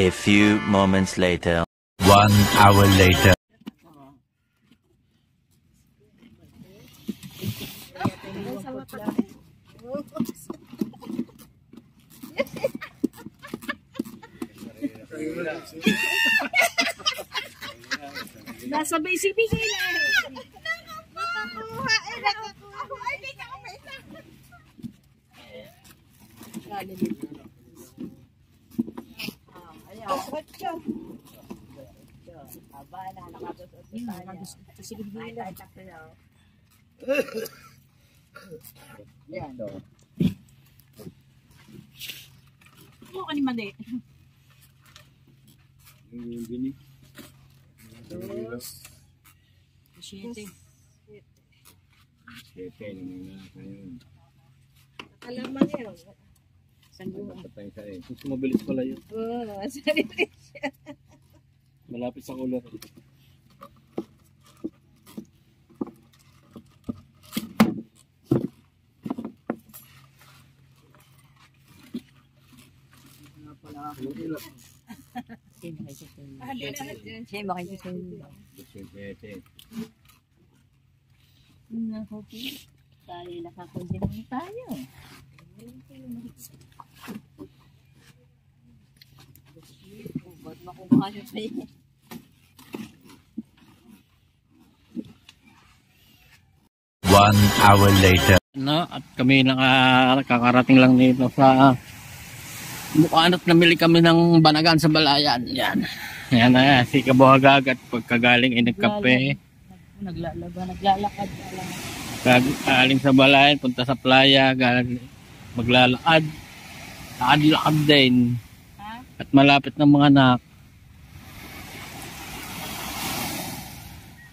A few moments later. 1 hour later. Nasa basic bigay na nakakuha ay di ka kumait na ano ka ni Madi? Alaman niya. Mas mabilis pala yun. Oo, sarili siya. Malapit sa kulot. Siya makikita. Tayo nakakondiman tayo. Ba't makuha siya pa yun? One hour later. No, at kami nakakarating lang dito sa Bukano't namili kami ng banagan sa Balayan. Yan. Yan na, si Kabuhagag at pagkagaling ay nagkape. Naglalakad. Galing sa Balayan, punta sa playa, maglalakad. Lakad din. At malapit ng mga anak.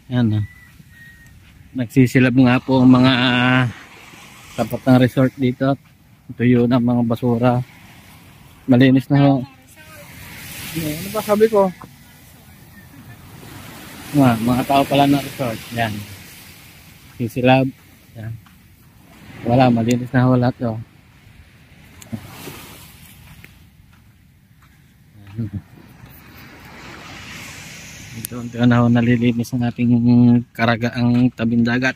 Yan na. Nagsisilab nga po ang mga tapat ng resort dito. Tuyo ng mga basura. Malinis na ho. Ano ba sabi ko? Mga tao pala ng resort. Yan. Sisilab. Yan. Wala, malinis na ho lahat ho. Ito na ho nalilinis ang ating karagaang tabing dagat.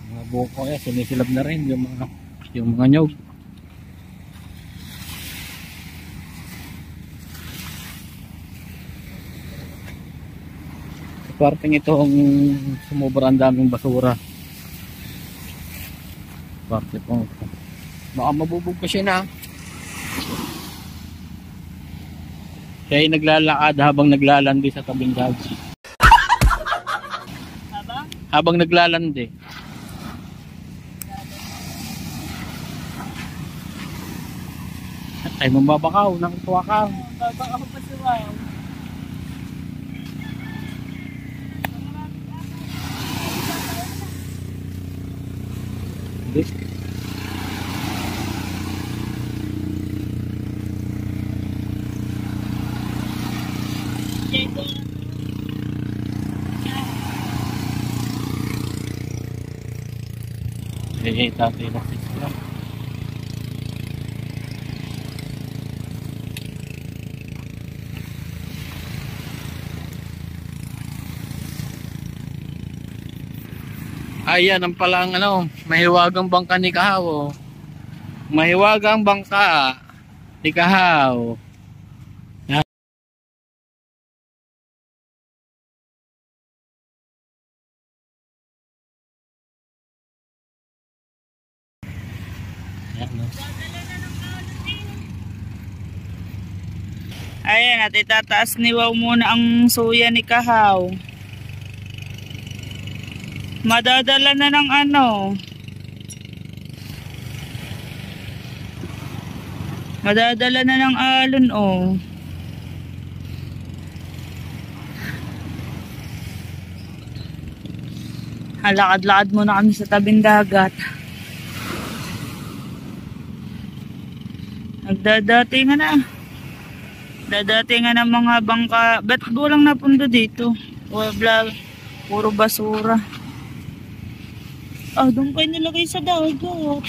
Mga buko sinisilab na rin yung mga nyog. Sa parting ito ang sumubra ang daming basura. Parte po baka mabubog kasi na. Siya ay naglalakad habang naglalandi sa tabing dagat. Habang naglalandi. At ay mambabakaw ng tuwakaw. Babakaw pa si Wow. Hindi. Tatay na sila. Ayan ang palang mahiwagang bangka ni Kahaw. Mahiwagang bangka ni Kahaw. Ayan, at itataas ni Wow muna ang suya ni Kahaw. Madadala na ng ano. Madadala na ng alon, oh. Halakad-lakad muna kami sa tabing dagat. Nagdadatingan na. Dadatingan ng mga bangka. Ba't walang napunta dito? Wala, puro basura. Ah, doon kayo nilagay sa dagat.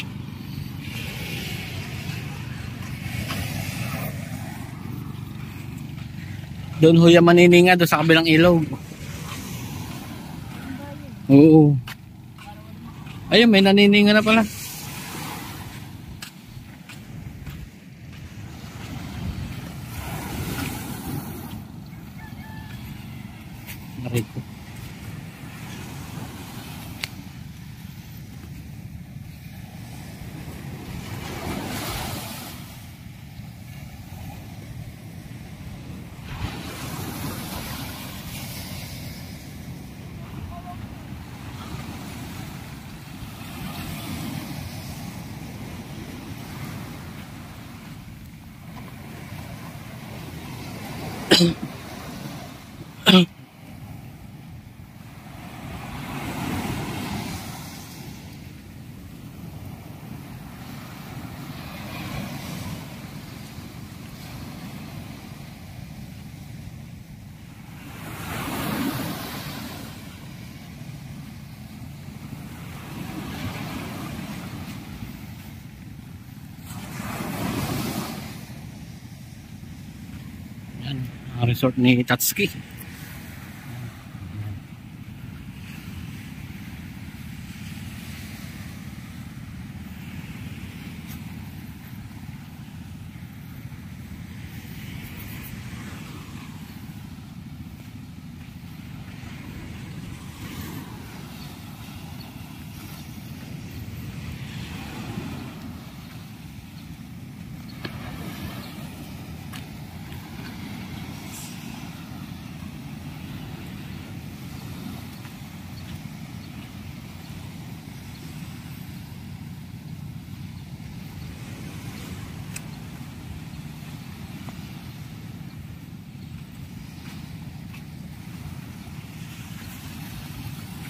Doon ho yung manininga doon sa kabilang ilog. Oo. Ayun, may nanininga na pala. Narito. Yan, ang resort ni Tatsuki.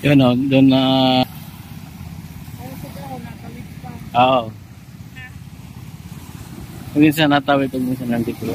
Yun o, doon na... Oo. Pag minsan natawid, pag minsan nandito.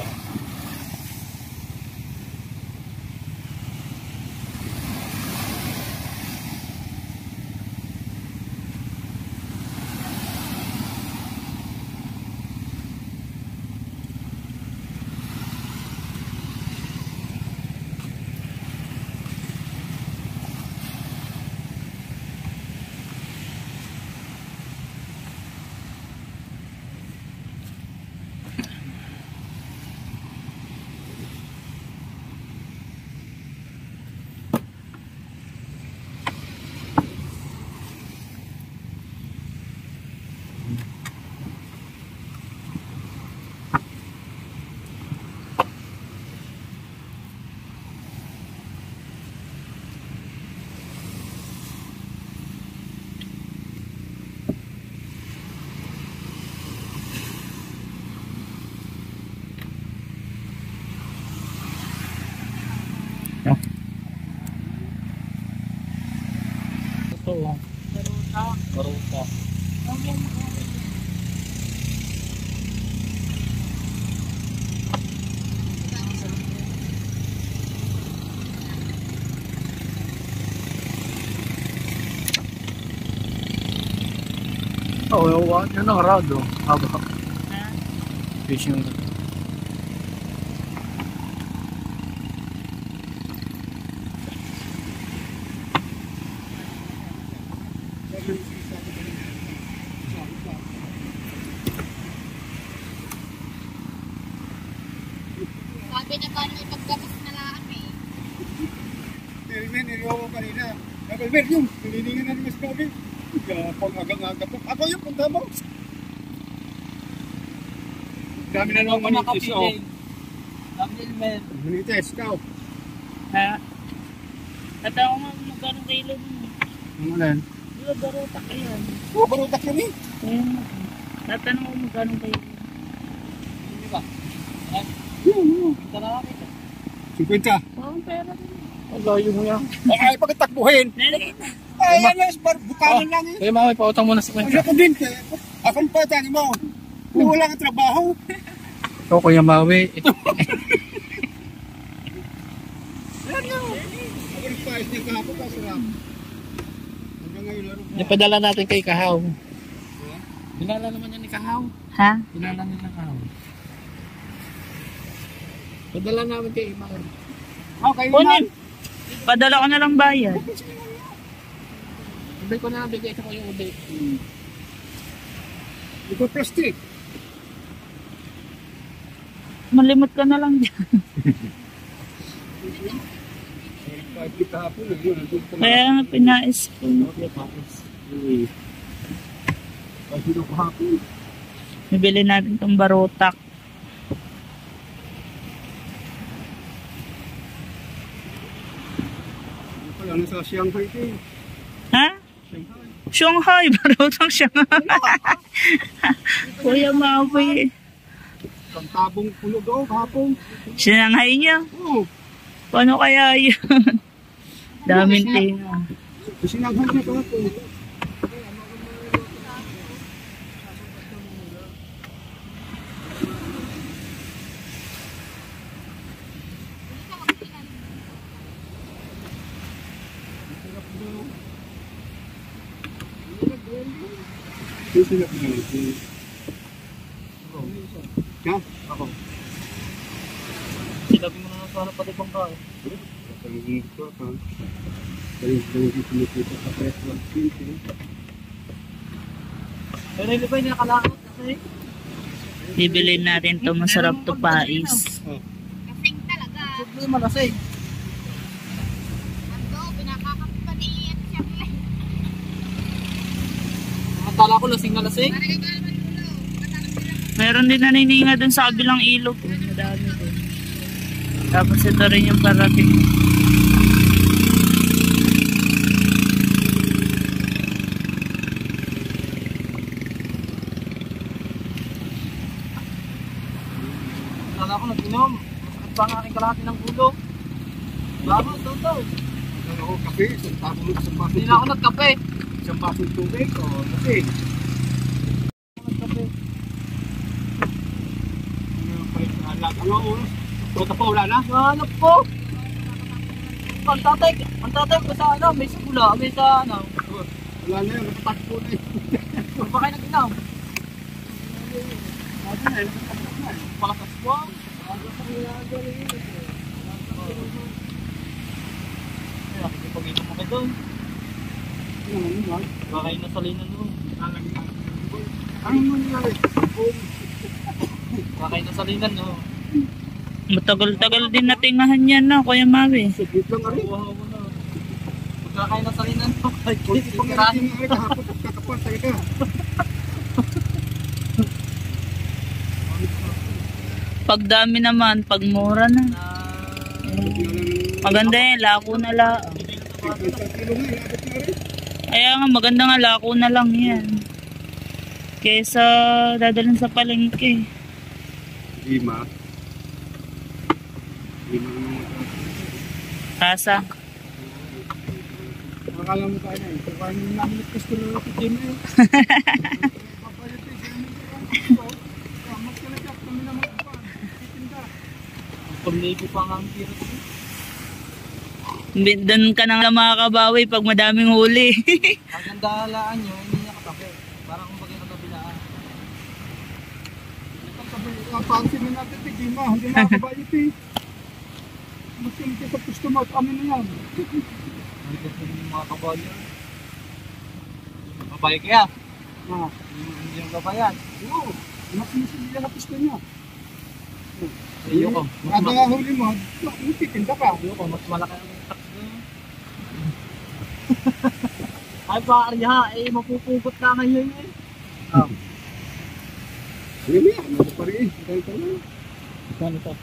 Ito, Baruta. Oh, yan ang rado. Haba. Fishing. Sabi na ba may paggamas na lang eh. Nilmin, niliwa ko kanina. Nakalmer yung, nililingan na ni Mas Gabi. Gapang agang-aga po. Ako yung punta mo. Dami na naman manitis, oh. Elmer. Manites, ikaw. Ha? Tatawa nga kung magkano kilo mo. Ang ulan. Di ba barutak yan? Oh, barutak yun eh. Kaya nga. Tatanong ko magkano kilo. Hindi ba? Tara namin. 50. Parang pera din. Ang layo mo yan. Ay, pagkatakbuhin. Nalagay na. Ay, yan, bukalan lang eh. Kaya mami, pautang mo na si Ay, Kwenta. ako din. Akong pa, tani mo. Kung wala kang trabaho. So, Kuya Maui. Yan yun. Ako nagpahis niya kahapon pa, sarap. Hanggang ngayon, laro pa. Ipadala natin kay Kahaw. Dinala naman yan ni Kahaw. Ha? Dinala nila Kahaw. Padala namin kay Maui. Okay, Kunin. Padala ko na lang bayad. Ibig ko na bigay sa Kuya Udi. Ito plastic. Malimot ka na lang dyan. Kahit di kahapon, yun, nandun ka na. Kaya nga pinais ko. Kahit di kahapon. Bibili natin tong barutak. Ano pala, nasa Shanghai ito eh. Ha? Shanghai. Barutang Shanghai. Kuya Maui. Ang tabong pulo daw, kahapon. Sinanghai niya. Oo. Paano kaya yun? Daming tinga. Sinaghan niya kahapon. Sinap niya. Ha? Ako. Sinabi mo na sana pati pang kain. Pero hindi ba yung nakalakot kasi? Bibilin natin to, masarap to pais. Kasing talaga. Hindi malasig. Ando, pinakakapaniyan siya. Akala ko lasing na lasing. Para kay Balman Ulo. Meron din nanininga dun sa kabilang ilog. Madami din. Tapos ito rin yung parating. Akala ko nag-inom. Masakit pa ang aking kalahati ng ulo. Bago, ito. Ako kape, isang baso. Hindi na ako nagkape. Isang baso tubig o kasi. Nagkape. Ano oras? Wala pa, wala na? Hanap ko. Ang tatay ko sa ano, may sula, may sa ano. Wala na yun, nakatakpo na yun. Kung ba kayo nag-inom? Sabi na, nakatakpo na yun. Palakas mo. Pag-inom mo kayo doon. Ano naman yun? Baka kayo nasalinan doon. Ano nangyari? Baka kayo nasalinan no. Matagal-tagal din natingahan yan na, Kuya Maui. Saglit lang ari. Buha mo na. Baka kayo nasalinan no. Kunti pang nariting nga ari kahapon at kakapal talaga. Pag dami naman, pag mura na. Maganda yan, lako na lang. 50 kilo na, inabot na rin. Kaya nga, maganda nga, lako na lang yan. Kesa dadalhin sa palengke. Lima. Kasa. Akala mo tayo na eh. Kung kaya nyo namin gusto na ako din eh. Papalit eh. Magkalagap kami na magpan. Titinda. Pag-libo pa nga ang tira. Doon ka nang makakabawi pag madaming huli. Ang gandahalaan nyo, hindi niya katabi. Parang kung bagay katabilaan. Pansin na natin eh. Lima. Hindi makakabayit eh. Magsinti sa customer. Amin na yan. Hindi kasi yung mga kabayo. Babae kaya? Ah. Hindi yung babayan. Oo. Mas misilya na pisto niya. Ayoko. Kada huli mo, titinda ka. Ayoko, mas malaki ang tax ko. Ay pa, Arya, eh, mapupugot na ngayon eh. Sige niya, ano pa rin? Dahil ka na. Ano to?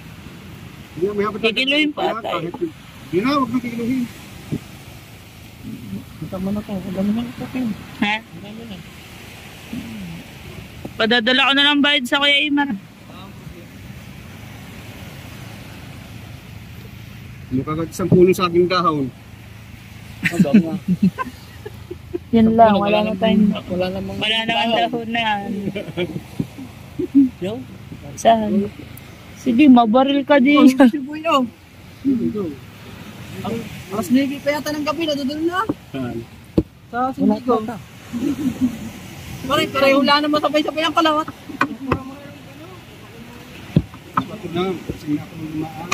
Kikiluhin pa tayo. Hindi na, huwag na kikiluhin. Tama na to. Wala naman ito. Ha? Padadala ko na lang bayad sa Kuya Imar. Makagad isang puno sa aking dahon. Yan lang, wala na tayong... Wala namang... Wala naman dahon na yan. Saan? Sige, mabaril ka din. Si Buyo. Alas 9 pa yata ng gabi, nadudul na. Sa Sindigo. Pareho lang naman sabay-sabay ang kalawat. Bakit na? Kasi nga ako lumaan.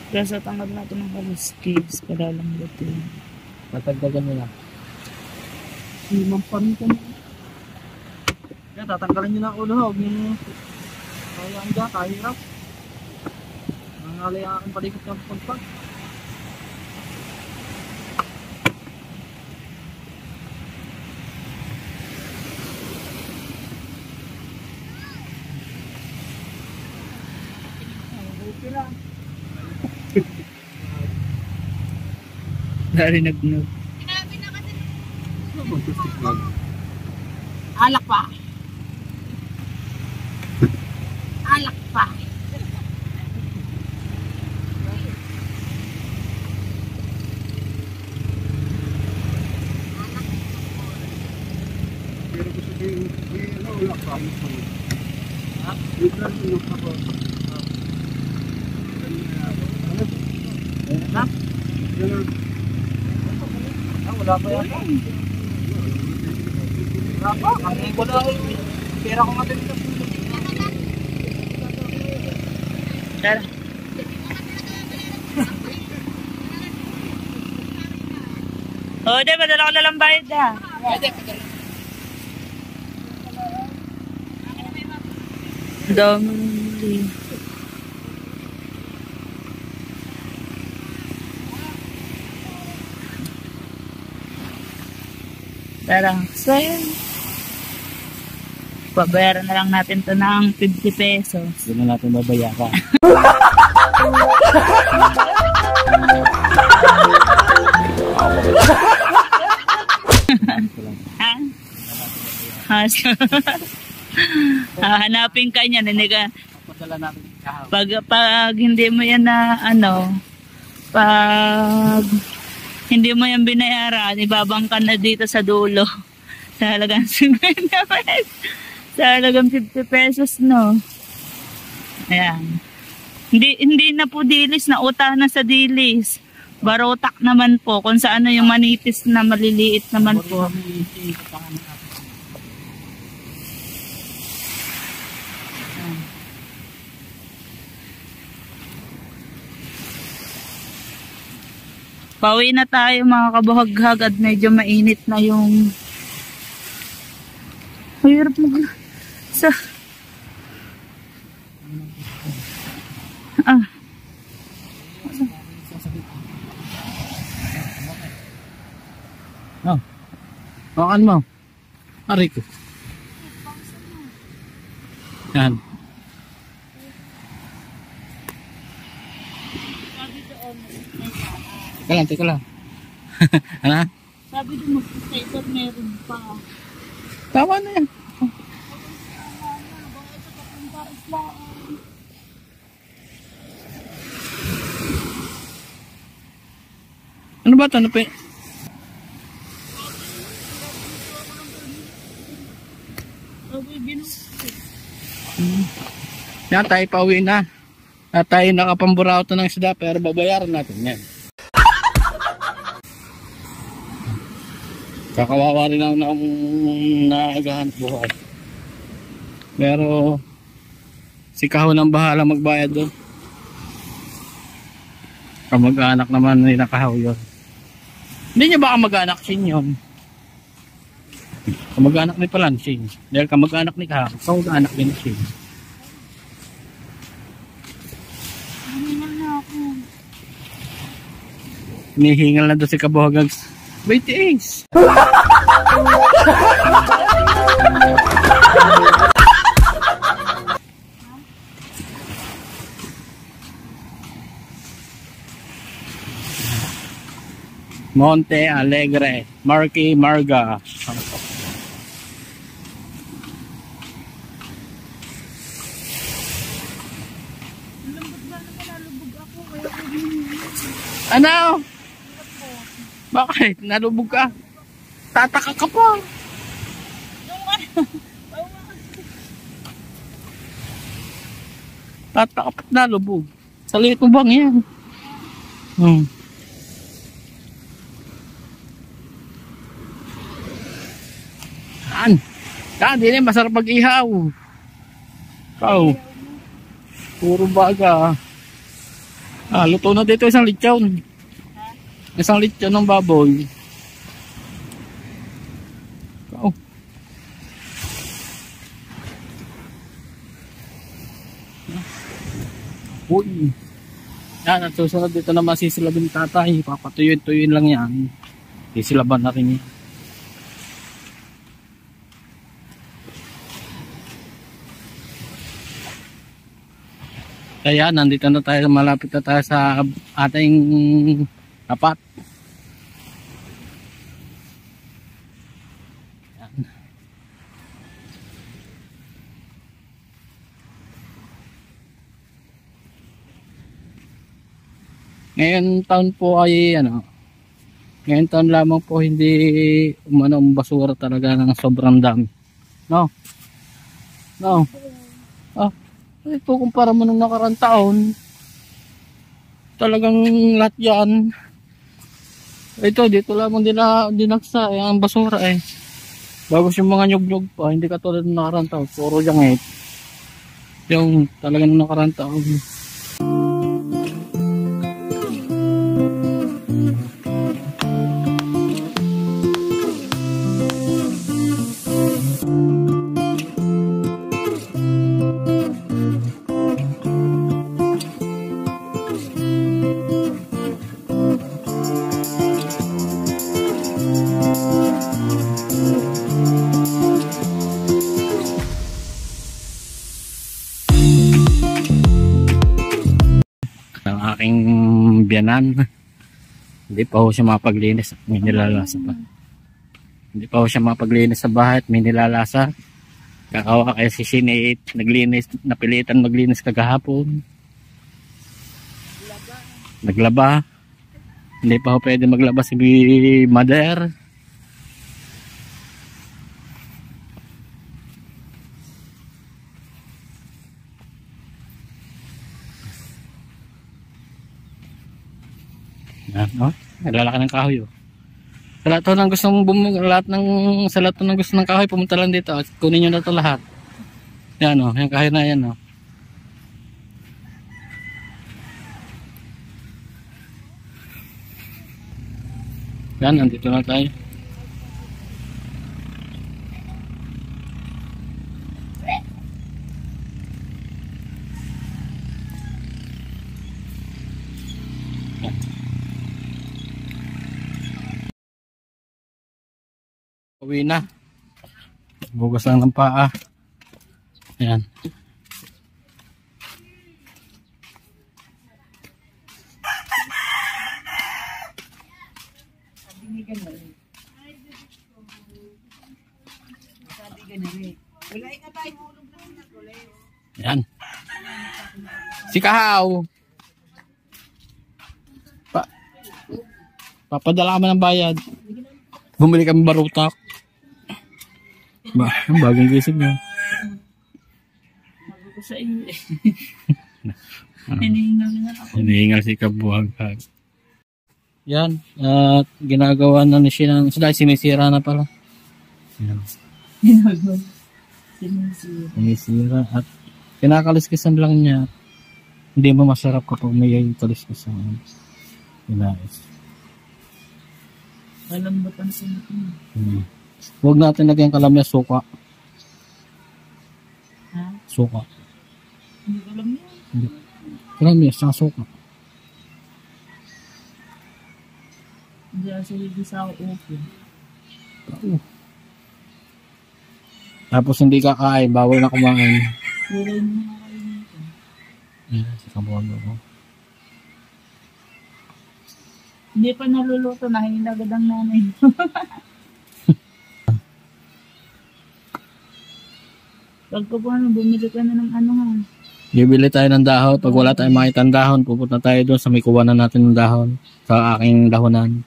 Kaya tanggal natin ng kaliskis para lang butin. Tatagdagan mo na. Limang pa rin ka na. Kaya tatanggalin nyo na ang ulo, huwag nyo kaya ang dyan, kahirap. Nangalay ang aking palikot ng pagpag. Dari nagnog. Alak pa. Alak pa. Pero gusto ko yung, ano, wala pa. Ha? Yung lang yung ako. Ha? Yan. Wala pa yan. Wala pa. Ang ko lang. Pera ko nga din ito. Tara. Oo, di, padala ko na lang bayad ha. Dami. Tara. So, yun. Babayaran na lang natin to ng 50 pesos. Hindi na natin babayaran. Ha? Hanapin ka niya. Padala natin kahapon. Pag hindi mo yan na pag hindi mo yan binayaran, ibabang ka na dito sa dulo. Sa halagang 50 pesos. Sa halagang 50 pesos, no? Ayan. Hindi na po dilis, nauta na sa dilis. Barotak naman po, kung sa ano yung manitis na maliliit naman po. Pauwi na tayo mga kabuhaghag at medyo mainit na yung hirap sa Oh. Hawakan mo. Aray ko. Yan. Teka lang. Ano? sabi doon mag-stator meron pa. Tama na yan. Ano ba ito? Ano pa? Yan, tayo pauwi na. At tayo nakapambura ng isda pero babayaran natin yan. Kakawawa rin ako na nagahanap buhay. Pero si Kahon ang bahala magbayad doon. Kamag-anak naman ni Nakahaw yun. Hindi niya baka mag-anak sin yun. Kamag-anak ni Palansing. Dahil kamag-anak ni Kahon, kamag-anak din sin. Hinihingal na doon si Kabuhagag. Wait, Ace! Monte Alegre, Marky Marga. Ano? Bakit? Nalubog ka? Tataka ka pa. Tataka pa nalubog. Sa liit mo bang yan? Hindi na masarap mag-ihaw. Ikaw. Puro baga. Luto na dito isang lechon. Isang lechon ng baboy. Ikaw. Uy. Yan, at susunod dito na masisilabin tatay. Papatuyuin-tuyuin lang yan. Sisilaban na rin yan. Kaya nandito na tayo, malapit na tayo sa ating tapat. Yan. Ngayon taon po ay ngayon taon lamang po hindi ang basura talaga ng sobrang dami. No? Ito kumpara mo nung nakarang taon, talagang lahat yan. Ito dito lamang dinaksa ang basura Bagos yung mga nyug-nyug pa, hindi katulad ng nakarang taon, puro jangit. Yung talagang nakarang taon. Aking biyanan, hindi pa ho siya mapaglinis at may nilalasa pa. Hindi pa ho siya mapaglinis sa bahay at may nilalasa. Kakawa kaya si Sinead naglinis, napilitan maglinis kagahapon. Naglaba. Hindi pa ho pwede maglaba si Mother. Naglalaki ng kahoy Sa lahat ng gustong sa lahat ng gusto ng kahoy, pumunta lang dito at kunin nyo na ito lahat. Yan yung kahoy na yan Yan, nandito na tayo. Uwi na. Bugas lang ng paa. Ayan. Ayan. Si Kahaw. Papadala kami ng bayad. Bumili kami barutak. Ang bagong gising niya. Bago ko sa iyo Hinihingal si Kabuhag. Yan. At ginagawa na ni Sinang. Dahil sinisira na pala. Yan. Ginagawa. Sinisira. At kinakaliskisan lang niya. Hindi mo masarap kapag may kaliskisan. Pinais. Malambot ang sinit mo. Huwag natin lagyan kalamya suka. Ha? Suka. Hindi ko alam yan. Hindi. Kalamya, saka suka. Hindi ako hindi sa ako open. Tapos hindi kakain, bawal na kumain. Puro mo na kayo nito. Ayan, sa kabuhag ako. Hindi pa naluluto, nahinagad ang nanay. Pag ko po bumili ka na ng ano ha. Bibili tayo ng dahon. Pag wala tayong makita ng dahon, pupunta tayo doon sa may kuwanan natin ng dahon. Sa aking dahonan.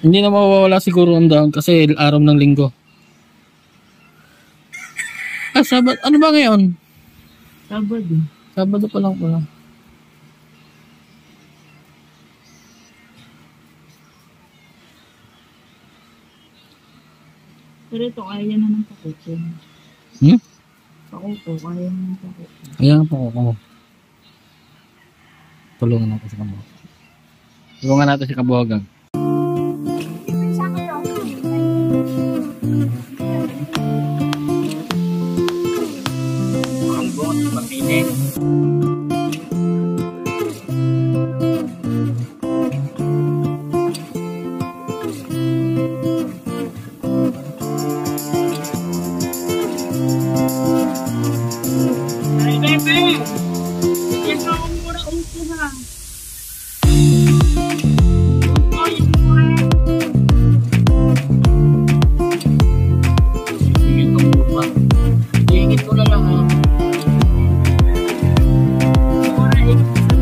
Hindi na mawawala siguro ang dahon kasi araw ng linggo. Sabat. Ano ba ngayon? Sabado. Sabado pa lang pala. Pero ito, kaya na ng pakuto. Pakuto, kaya na ng pakuto. Ayan po ako. Tulungan natin si Kabuhagan. Tulungan natin si Kabuhagan. Ang buot, mapinig. Ay, bebe! Bigyan mo akong mura upo ha. Upo yung mura. Tingin ko po. Tingin ko na lang ha. Mura, ikot sa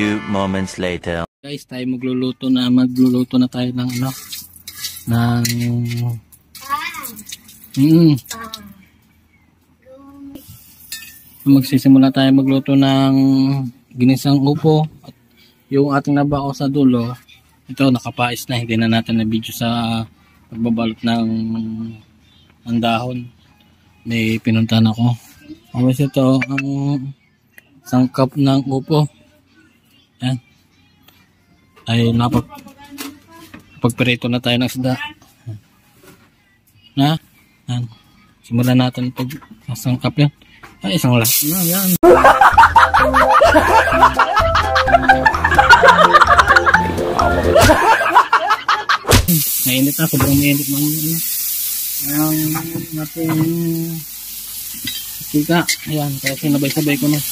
few moments later. Guys, tayo magluluto na tayo ng ano, ng magsisimula tayo magluto ng ginisang upo at yung ating nabako sa dulo. Ito nakapais na, hindi na natin na video sa pagbabalot ng dahon. May pinuntahan ako. Tapos ito ang sangkap ng upo. Yan. Ay pagperito na tayo ng isda. Na? Yan. Simulan natin pag sangkap yan. Ay, isang lahat na. Yan. Mainit na. Sobrang mainit ng ang natin sika. Ayan. Kaya sinabay-sabay ko na.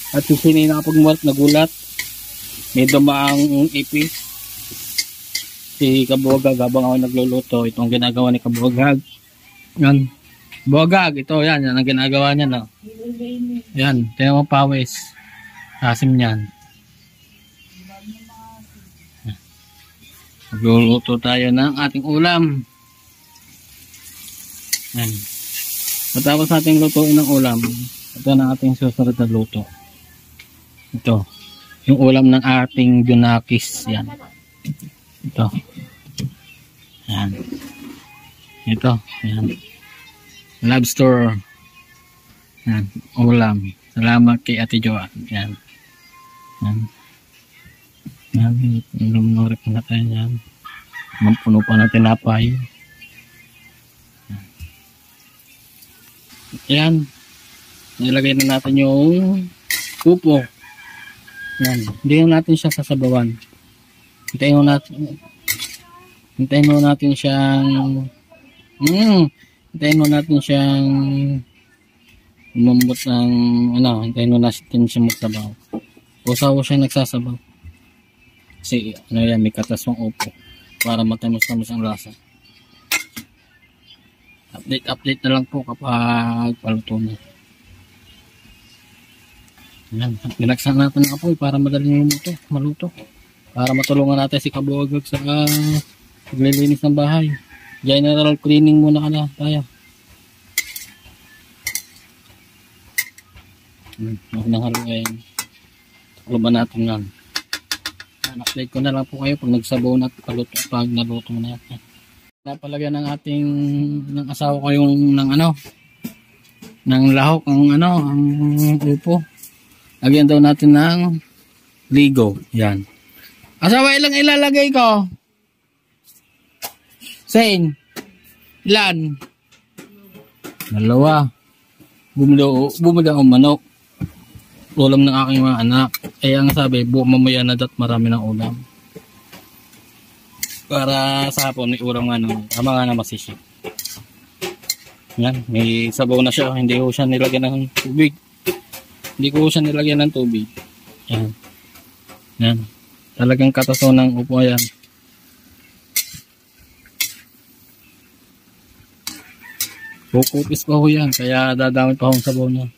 At susunod na kapag nagulat. May dumaang ipis. Si Kabuwagag habang ako nagluluto. Itong ginagawa ni Kabuwagag. Yan. Buwagag. Ito yan. Yan ang ginagawa niya. No? Yan. Tingnan mo pawis. Asim niyan. Magluluto tayo ng ating ulam. Yan. Matapos natin lutuin ng ulam, ito na ating susunod na luto. Ito. Yung ulam ng ating junakis. Yan. Ito. Yan. Ito. Yan. Lobster. Yan. Ulam. Salamat kay Ate Joa. Yan. Yan. Yan. Lumunurip na tayo yan. Mampuno pa natin napay. Yan. Nilagay na natin yung upo. Yan. Hindi natin siya sasabawan. Hintayin mo natin siyang hintayin mo natin siyang umambot ng ano, hintayin mo natin siya magsabaw. Usaw siya nagsasabaw. Kasi ano yan, may katas ng upo para matamos-tamos ang lasa. Update na lang po kapag paluto na. Yan, binagsan natin ang apoy para madaling maluto. Para matulungan natin si Kabuwagag sa paglilinis ng bahay. General cleaning muna ka na tayo. Huwag nang haluin. Takloban natin yan. Update ko na lang po kayo pag nagsabaw na paluto, pag naluto na yan. Napalagyan ng ating ng asawa ko yung ng ano ng lahok ang upo. Lagyan daw natin ng ligo. Yan. Asawa, ilang ilalagay ko? Sain? Ilan? Dalawa. Bumili ang manok. Ulam ng aking mga anak. Eh ang sabi, mamaya na dat marami ng ulam. Para sa hapon may ulam nga nung tama nga na masisip. Yan, may sabaw na siya. Hindi ko siya nilagyan ng tubig. Hindi ko siya nilagyan ng tubig. Yan. Yan. Talagang kataso ng upo yan. Kukupis pa ho yan. Kaya dadami pa akong sabaw niya.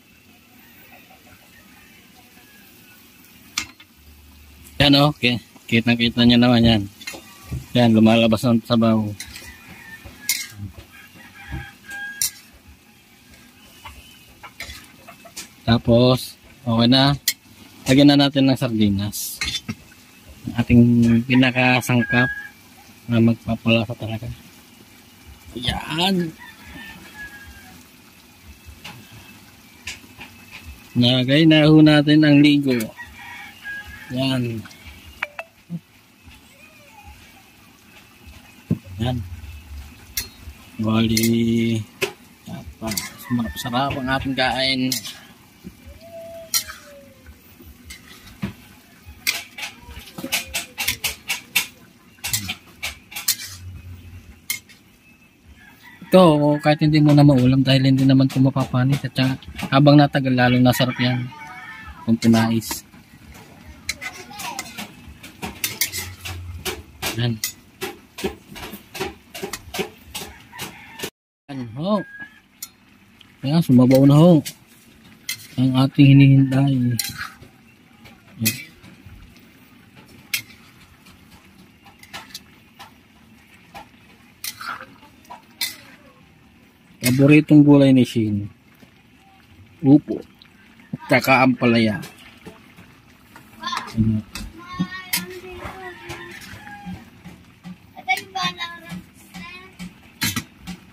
Yan o. Okay. Kitang-kita niya naman yan. Yan, lumalabas ng sabaw. Tapos, okay na. Lagyan na natin ng sardinas. Ating pinakasangkap na magpapalasa talaga. Yan. Lagay na ho natin ang ligo. Yan. Yan. Bali. Sarap ang ating kain. Ito, kahit hindi mo na maulam dahil hindi naman ito mapapanis. At saka, habang natagal, lalong nasarap yan. Kung pinais. Yan. Yan ho. Yan, sumabaw na ho. ang ating hinihintay. Paboritong gulay ni Shin, upo at saka ampalaya.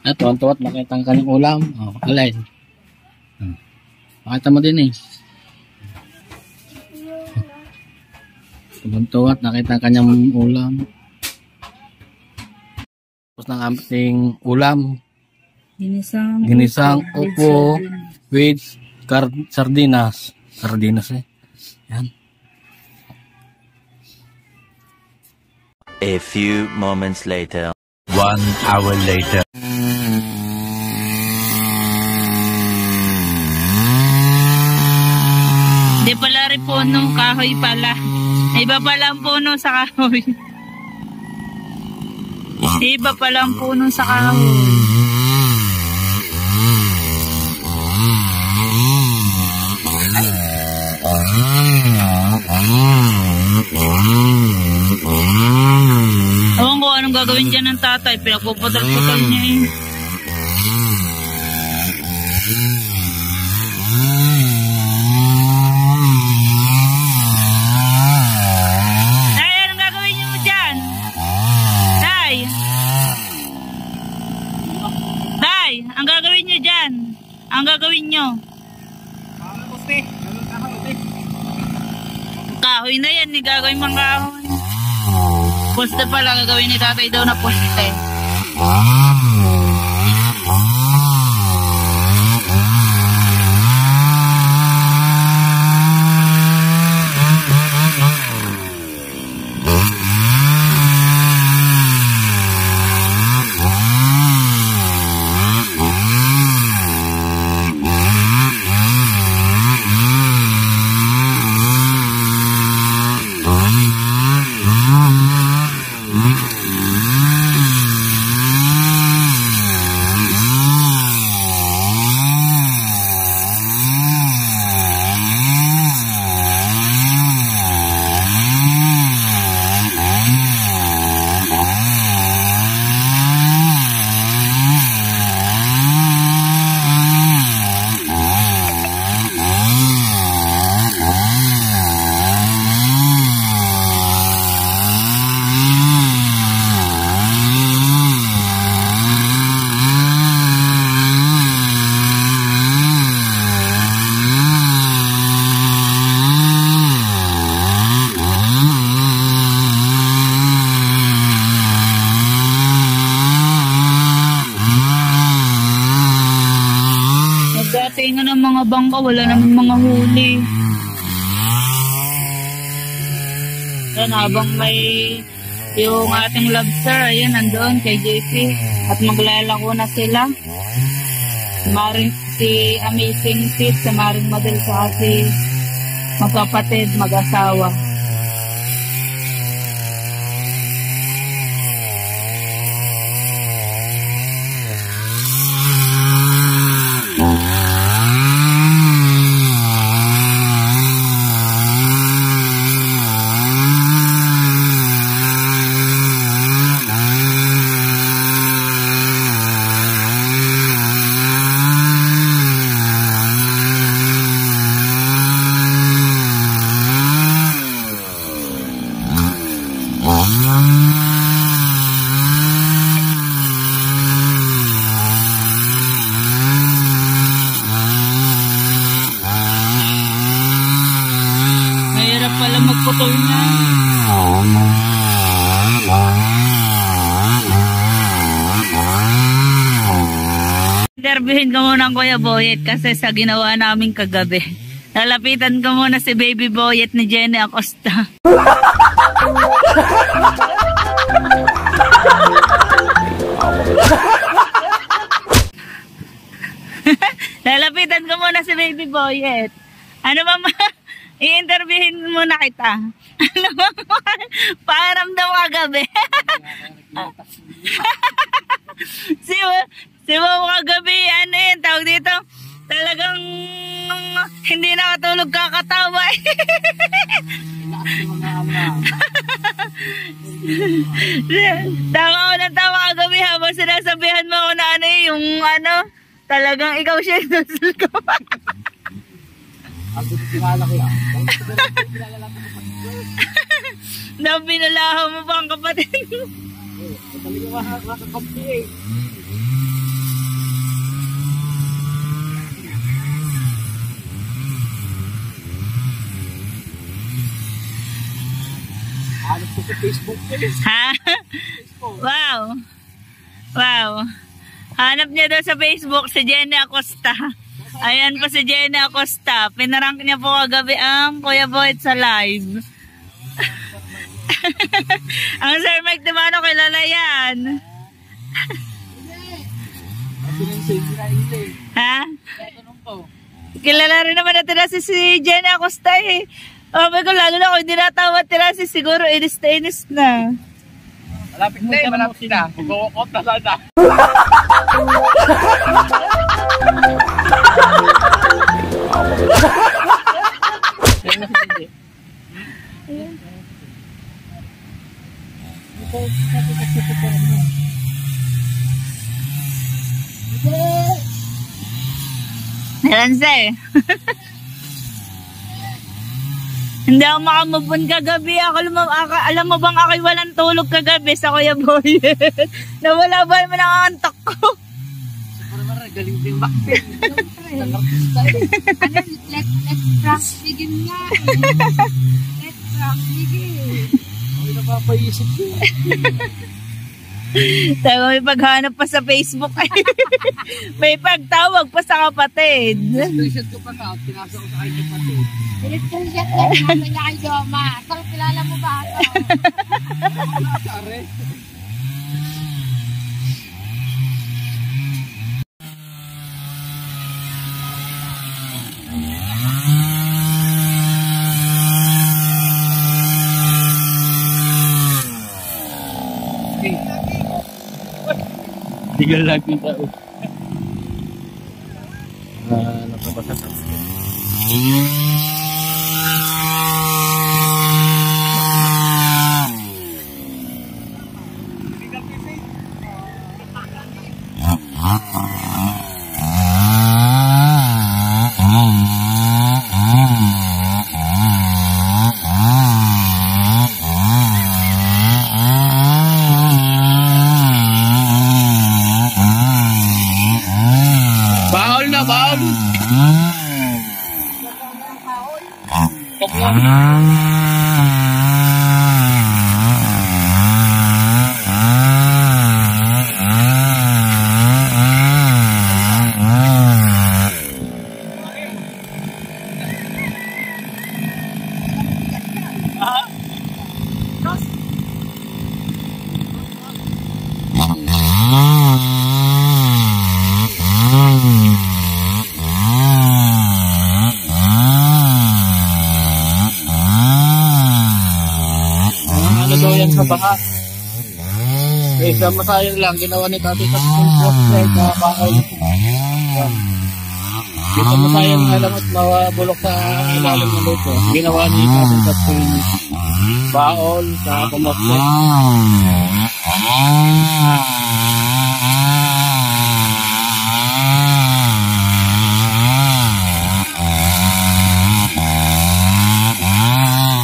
Ito, ang tuwat, makita ang kanyang ulam. Oh, alay. Makita mo din eh. Ang tuwat, nakita ang kanyang ulam. Tapos ng ating ulam. Ginisang upo with sardinas. Sardinas eh. Yan. A few moments later. 1 hour later. Hindi pala rin puno, kahoy pala. Iba pala ang puno sa kahoy. Iba pala ang puno sa kahoy. Ewan ko anong gagawin dyan ng tatay. Pinagpuputol-putol niya eh. Tay, anong gagawin niyo dyan? Tay! Tay, ang gagawin niyo dyan? Ang gagawin niyo? Kahoy na yan, ni gagawin mga kahoy. Poste pala gagawin ni tatay daw na poste. Nagdatingan ng mga bangka, wala naman mga huli. Yan, habang may yung ating lobster, ayan, nandoon kay JP. At maglalako na sila. Maring si Amazing Fit, sa Maring Model sa si magkapatid, mag-asawa. Mahirap pala magputol na. Interviewin ko muna ang Kuya Boyet kasi sa ginawa namin kagabi. Lalapitan ko muna si Baby Boyet ni Jenny Acosta. Lalapitan ko muna si Baby Boyet. Ano ba i-interviewin muna kita. Ano ba pakiramdam kagabi? Si Mama kagabi, ano yun, tawag dito, Talagang hindi nakatulog kakatawa eh. Tawa ako ng tawa kagabi habang sinasabihan mo ako na ano eh, yung ano, talagang ikaw siya yung nasul ko. Na binalahan mo pa ang kapatid mo. Ha? Wow. Wow. Hanap niya daw sa Facebook si Jenny Acosta. Ayan pa si Jenny Acosta. Pinarank niya po kagabi ang Kuya Boyd sa live. Ang Sir Mike Timano kilala yan. Ha? Kilala rin naman natin na si Jenny Acosta eh. Oh my God, lalo na kung hindi natawad tirasis, siguro inis na. Malapit na. Mag-uukot na sana. Nalansa eh. Hindi ako makamubon kagabi. Alam mo bang ako'y walang tulog kagabi sa Kuya Boy? Nawala ba naman ang antok ko? Galing din bakit? Let's prank begin nga. Let's prank begin. Ay, napapaisip ko. Tayo may paghanap pa sa Facebook. May pagtawag pa sa kapatid. Screenshot ko pa nga. Pinasa ko sa aking kapatid. Pinag-screenshot lang namin na kay Doma. Saan kilala mo ba ito? Sorry. Tigil lang yung tao. Napapasasap. Baol na, baol! Sa baha. Kaysa masayang lang, ginawa ni Tati sa post na bahay. Dito masayang nga lang at mawabulok sa ilalim ng luto. Ginawa ni Tati sa baol sa pamoslet.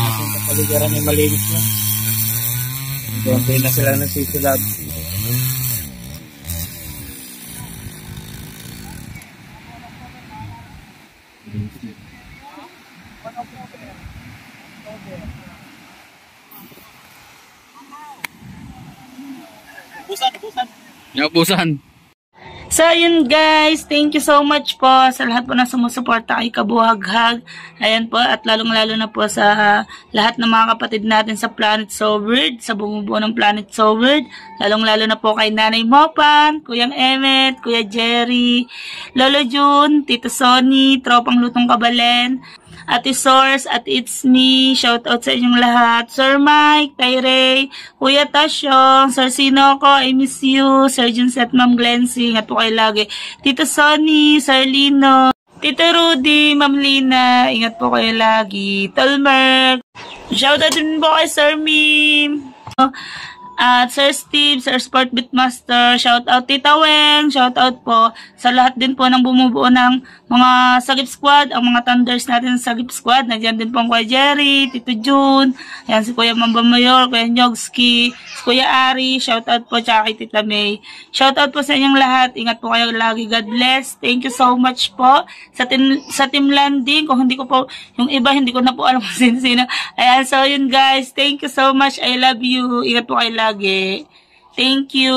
At ang kapaligiran ay malinis na. Konti na sila nagsisilad. Ubusan. So, yun guys. Thank you so much po sa lahat po na sumusuporta kay Kabuhaghag. Ayan po. At lalong-lalo na po sa lahat ng mga kapatid natin sa Planet So Weird, sa bumubuo ng Planet So Weird. Lalong-lalo na po kay Nanay Mopan, Kuyang Emmet, Kuya Jerry, Lolo June, Tito Sonny, Tropang Lutong Kabalen, Ate Source, at It's Me. Shout out sa inyong lahat. Sir Mike, Tyrey, Kuya Tasyong, Sir Sinoco, I miss you. Sir Junset, Ma'am Glensing, at po kayo lagi. Tito Sonny, Sir Lino. Tito Rudy, Ma'am Lina, ingat po kayo lagi. Tolmer, shoutout din po kay Sir Mim. At Sir Steve, Sir Sport Beatmaster, shoutout Tita Weng, shoutout po sa lahat din po ng bumubuo ng mga Sagip Squad, ang mga Thunders natin sa Sagip Squad. Nandiyan din po ang Kuya Jerry, Tito June, ayan si Kuya Mamba Mayor, Kuya Nyogski, si Kuya Ari, shoutout po tsaka kay Tita May. Shoutout po sa inyong lahat, ingat po kayo lagi, God bless. Thank you so much po sa team landing. Kung hindi ko po, yung iba hindi ko na po alam kung sino-sino. Ayan, so yun guys, thank you so much, I love you, ingat po kayo lagi. Thank you.